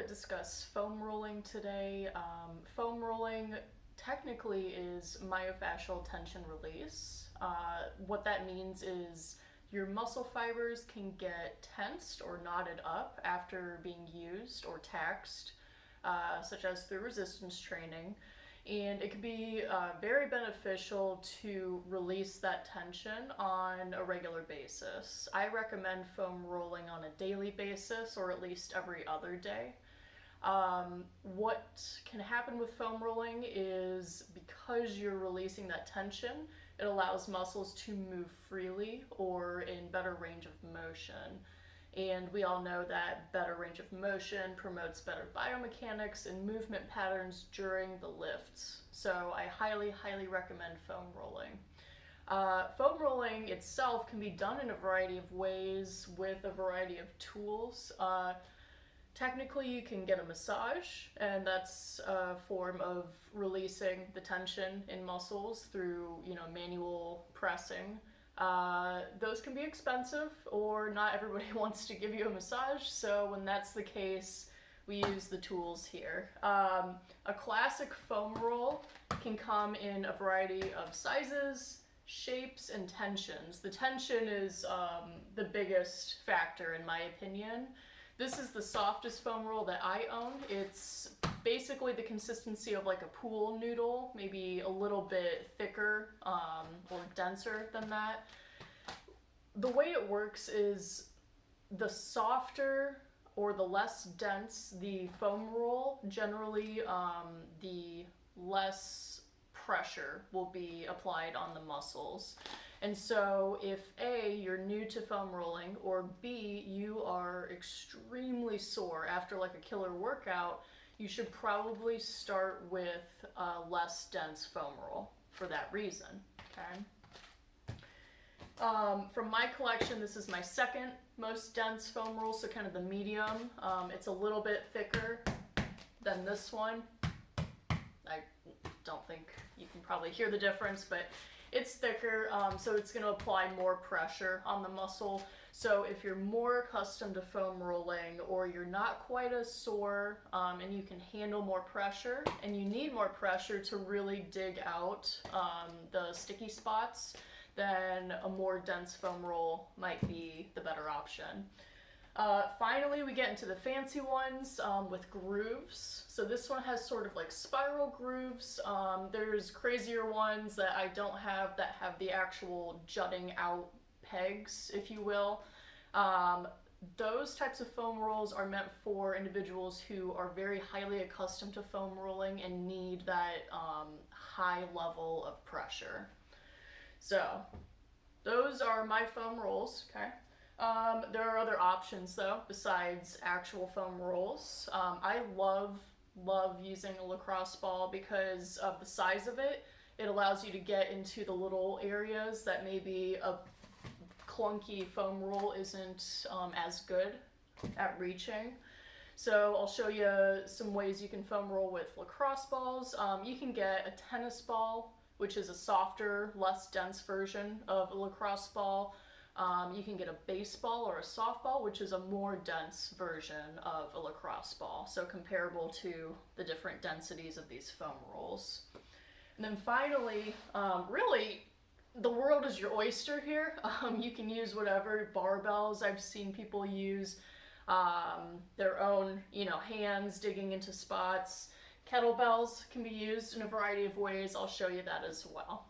discuss foam rolling today. Foam rolling technically is myofascial tension release. What that means is your muscle fibers can get tensed or knotted up after being used or taxed, such as through resistance training. And it can be very beneficial to release that tension on a regular basis. I recommend foam rolling on a daily basis or at least every other day. What can happen with foam rolling is because you're releasing that tension, it allows muscles to move freely or in better range of motion. And we all know that better range of motion promotes better biomechanics and movement patterns during the lifts. So I highly, highly recommend foam rolling. Foam rolling itself can be done in a variety of ways with a variety of tools. Technically, you can get a massage, and that's a form of releasing the tension in muscles through, manual pressing. Those can be expensive, or not everybody wants to give you a massage, so when that's the case, we use the tools here. A classic foam roll can come in a variety of sizes, shapes, and tensions. The tension is the biggest factor in my opinion. This is the softest foam roll that I own. It's basically the consistency of like a pool noodle, maybe a little bit thicker or denser than that. The way it works is the softer or the less dense the foam roll, generally the less pressure will be applied on the muscles. And so if A, you're new to foam rolling, or B, you are extremely sore after like a killer workout, you should probably start with a less dense foam roll for that reason, okay? From my collection, this is my second most dense foam roll, so kind of the medium. It's a little bit thicker than this one. I don't think you can probably hear the difference, but it's thicker, so it's going to apply more pressure on the muscle. So if you're more accustomed to foam rolling, or you're not quite as sore, and you can handle more pressure, and you need more pressure to really dig out the sticky spots, then a more dense foam roll might be the better option. Finally, we get into the fancy ones with grooves. So this one has sort of like spiral grooves. There's crazier ones that I don't have that have the actual jutting out pegs, if you will. Those types of foam rolls are meant for individuals who are very highly accustomed to foam rolling and need that high level of pressure. So those are my foam rolls, okay? There are other options though, besides actual foam rolls. I love using a lacrosse ball because of the size of it. It allows you to get into the little areas that maybe a clunky foam roll isn't as good at reaching. So I'll show you some ways you can foam roll with lacrosse balls. You can get a tennis ball, which is a softer, less dense version of a lacrosse ball. You can get a baseball or a softball, which is a more dense version of a lacrosse ball, so comparable to the different densities of these foam rolls. And then finally, really, the world is your oyster here. You can use whatever barbells. I've seen people use their own, hands digging into spots. Kettlebells can be used in a variety of ways. I'll show you that as well.